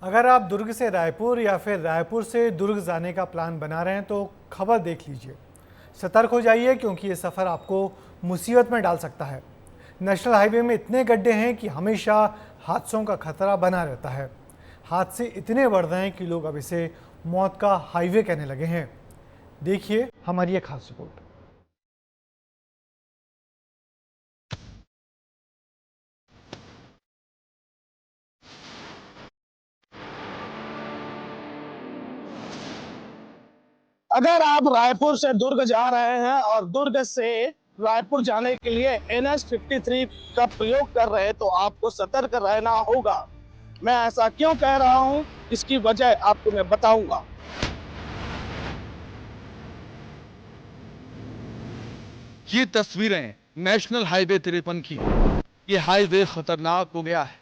अगर आप दुर्ग से रायपुर या फिर रायपुर से दुर्ग जाने का प्लान बना रहे हैं तो खबर देख लीजिए। सतर्क हो जाइए क्योंकि ये सफ़र आपको मुसीबत में डाल सकता है। नेशनल हाईवे में इतने गड्ढे हैं कि हमेशा हादसों का खतरा बना रहता है। हादसे इतने बढ़ रहे हैं कि लोग अब इसे मौत का हाईवे कहने लगे हैं। देखिए हमारी एक खास रिपोर्ट। अगर आप रायपुर से दुर्ग जा रहे हैं और दुर्ग से रायपुर जाने के लिए NH 53 का प्रयोग कर रहे हैं तो आपको सतर्क रहना होगा। मैं ऐसा क्यों कह रहा हूं, इसकी वजह आपको मैं बताऊंगा। ये तस्वीरें नेशनल हाईवे 53 की है। ये हाईवे खतरनाक हो गया है,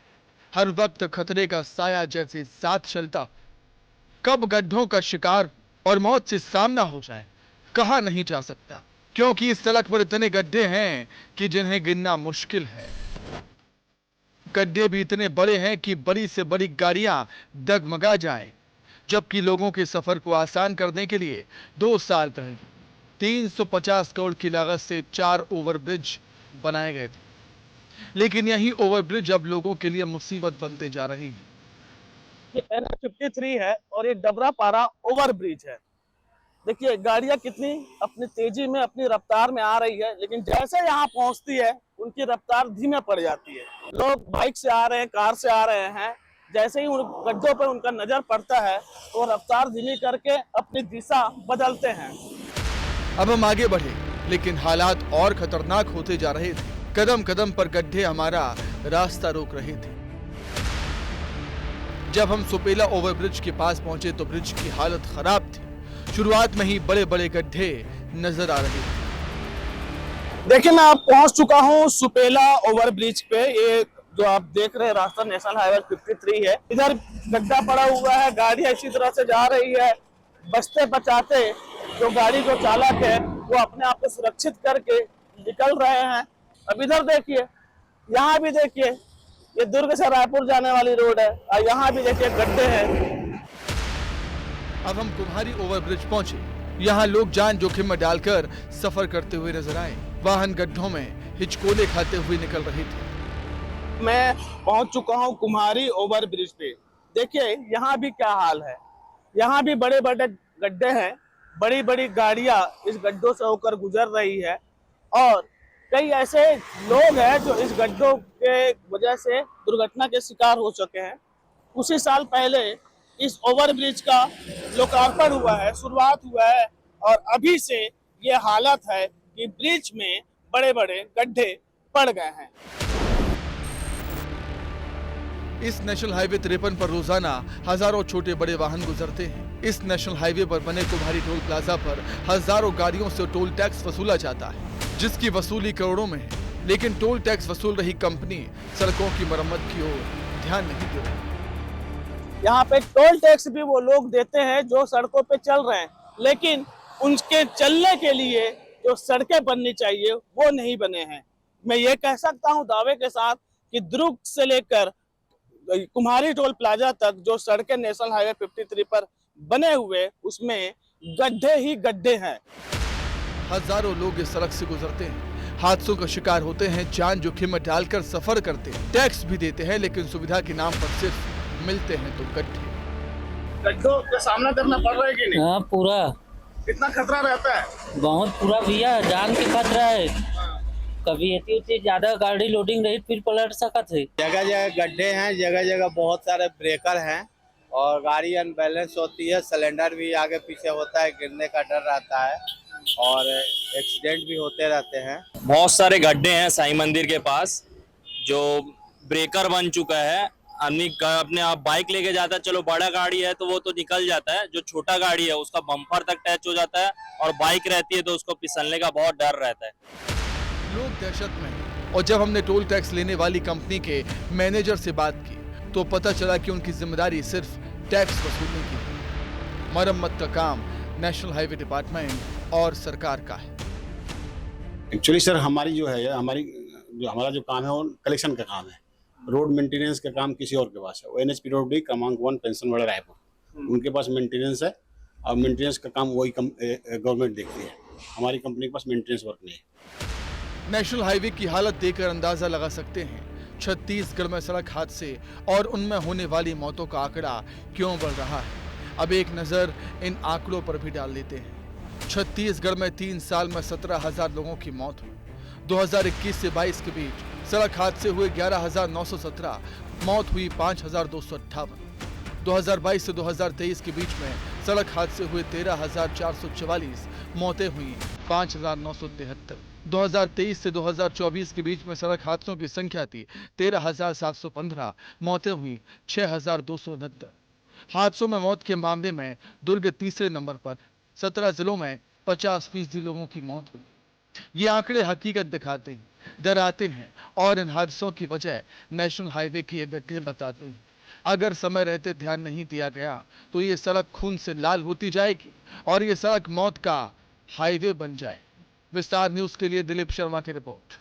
हर वक्त खतरे का साया जैसे साथ चलता। कब गड्ढों का शिकार और मौत से सामना हो जाए कहा नहीं जा सकता, क्योंकि इस सड़क पर इतने गड्ढे हैं कि जिन्हें गिनना मुश्किल है। गड्ढे भी इतने बड़े हैं कि बड़ी से बड़ी गाड़ियां डगमगा जाए, जबकि लोगों के सफर को आसान करने के लिए 2 साल पहले 350 करोड़ की लागत से 4 ओवरब्रिज बनाए गए थे, लेकिन यही ओवरब्रिज अब लोगों के लिए मुसीबत बनते जा रही है। ये NH 53 है और ये डबरापारा ओवर ब्रिज है। देखिए गाड़ियां कितनी अपनी तेजी में अपनी रफ्तार में आ रही है, लेकिन जैसे यहाँ पहुंचती है उनकी रफ्तार धीमे पड़ जाती है। लोग बाइक से आ रहे हैं, कार से आ रहे हैं, जैसे ही उन गड्ढों पर उनका नजर पड़ता है तो रफ्तार धीमी करके अपनी दिशा बदलते हैं। अब हम आगे बढ़े, लेकिन हालात और खतरनाक होते जा रहे थे। कदम कदम पर गड्ढे हमारा रास्ता रोक रहे थे। जब हम सुपेला ओवरब्रिज के पास पहुंचे तो ब्रिज की हालत खराब थी। शुरुआत में ही बड़े बड़े गड्ढे नजर आ रहे थे। देखिए मैं अब पहुंच चुका हूं सुपेला ओवर ब्रिज पे। ये जो आप देख रहे हैं रास्ता नेशनल हाईवे 53 है। इधर गड्ढा पड़ा हुआ है, गाड़ियां इसी तरह से जा रही है। बचते बचाते जो गाड़ी जो चालक है वो अपने आप को सुरक्षित करके निकल रहे हैं। अब इधर देखिए, यहाँ भी देखिए, ये दुर्ग से रायपुर जाने वाली रोड है और यहाँ भी देखिए गड्ढे हैं। अब हम कुम्हारी ओवरब्रिज पहुंचे। यहाँ लोग जान जोखिम में डालकर सफर करते हुए नजर आए। वाहन गड्ढों में हिचकोले खाते हुए निकल रहे थे। मैं पहुंच चुका हूं कुम्हारी ओवर ब्रिज पे। देखिए यहाँ भी क्या हाल है, यहाँ भी बड़े बड़े गड्ढे हैं। बड़ी बड़ी गाड़ियां इस गड्ढों से होकर गुजर रही है और कई ऐसे लोग हैं जो इस गड्ढों के वजह से दुर्घटना के शिकार हो चुके हैं। कुछ ही साल पहले इस ओवर ब्रिज का लोकार्पण हुआ है, शुरुआत हुआ है और अभी से ये हालत है कि ब्रिज में बड़े बड़े गड्ढे पड़ गए हैं। इस नेशनल हाईवे 53 पर रोजाना हजारों छोटे बड़े वाहन गुजरते हैं। इस नेशनल हाईवे पर बने कुम्हारी टोल प्लाजा पर हजारों गाड़ियों से टोल टैक्स वसूला जाता है, जिसकी वसूली करोड़ों में है। लेकिन टोल टैक्स वसूल रही कंपनी सड़कों की मरम्मत की ओर ध्यान नहीं दे रही। यहाँ पे टोल टैक्स भी वो लोग देते हैं जो सड़कों पे चल रहे हैं, लेकिन उनके चलने के लिए जो सड़कें बननी चाहिए वो नहीं बने हैं। मैं ये कह सकता हूँ दावे के साथ कि दुर्ग से लेकर कुम्हारी टोल प्लाजा तक जो सड़कें नेशनल हाईवे 53 पर बने हुए उसमें गड्ढे ही गड्ढे हैं। हजारों लोग इस सड़क से गुजरते हैं, हादसों का शिकार होते हैं, जान जोखिम में डालकर सफर करते हैं, टैक्स भी देते हैं, लेकिन सुविधा के नाम पर सिर्फ मिलते हैं तो गड्ढे। गड्ढों का सामना करना पड़ रहा है कि नहीं? हाँ पूरा। कितना खतरा रहता है? बहुत पूरा भैया, जान के खतरा है। कभी इतनी ज्यादा गाड़ी लोडिंग रही फिर पलट सकत है। जगह जगह गड्ढे हैं, जगह जगह बहुत सारे ब्रेकर हैं और गाड़ी अनबैलेंस होती है। सिलेंडर भी आगे पीछे होता है, गिरने का डर रहता है और एक्सीडेंट भी होते रहते हैं। बहुत सारे गड्ढे हैं साईं मंदिर के पास जो ब्रेकर बन चुका है। आदमी अपने आप बाइक लेके जाता है, चलो बड़ा गाड़ी है तो वो तो निकल जाता है, जो छोटा गाड़ी है उसका बम्पर तक टच हो जाता है और बाइक रहती है तो उसको फिसलने का बहुत डर रहता है। लोग दहशत में हैं। और जब हमने टोल टैक्स लेने वाली कंपनी के मैनेजर से बात की तो पता चला कि उनकी जिम्मेदारी सिर्फ टैक्स वसूलने की है। मरम्मत का काम नेशनल हाईवे डिपार्टमेंट और सरकार का है। एक्चुअली सर हमारी जो है हमारा जो काम है वो कलेक्शन का काम है। रोड मेंटेनेंस का काम किसी और के पास है। वो NHPWD क्रमांक 1 पेंशन वाला रायपुर, उनके पास मेंटेनेंस है और मेंटेनेंस का काम वही गवर्नमेंट देखती है। हमारी कंपनी के पास मेंटेनेंस वर्क नहीं है। नेशनल हाईवे की हालत देखकर अंदाजा लगा सकते हैं छत्तीसगढ़ में सड़क हादसे और उनमें होने वाली मौतों का आंकड़ा क्यों बढ़ रहा है। अब एक नजर इन आंकड़ों पर भी डाल लेते हैं। छत्तीसगढ़ में 3 साल में 17,000 लोगों की मौत हुई। 2021 से 22 के बीच सड़क हादसे हुए 11,917, मौत हुई 5,258। 2022 से 2023 के बीच में सड़क हादसे हुए 13,444, मौतें हुई 5,973। 2023 से 2024 के बीच में सड़क हादसों की संख्या थी 13,715, मौतें हुई 6,269। हादसों में मौत के मामले में दुर्ग तीसरे नंबर पर, 17 जिलों में 50% लोगों की मौत हुई। ये आंकड़े हकीकत दिखाते हैं, डराते हैं और इन हादसों की वजह नेशनल हाईवे की ये घटनाएं बताते हैं। अगर समय रहते ध्यान नहीं दिया गया तो ये सड़क खून से लाल होती जाएगी और ये सड़क मौत का हाईवे बन जाए। विस्तार न्यूज के लिए दिलीप शर्मा की रिपोर्ट।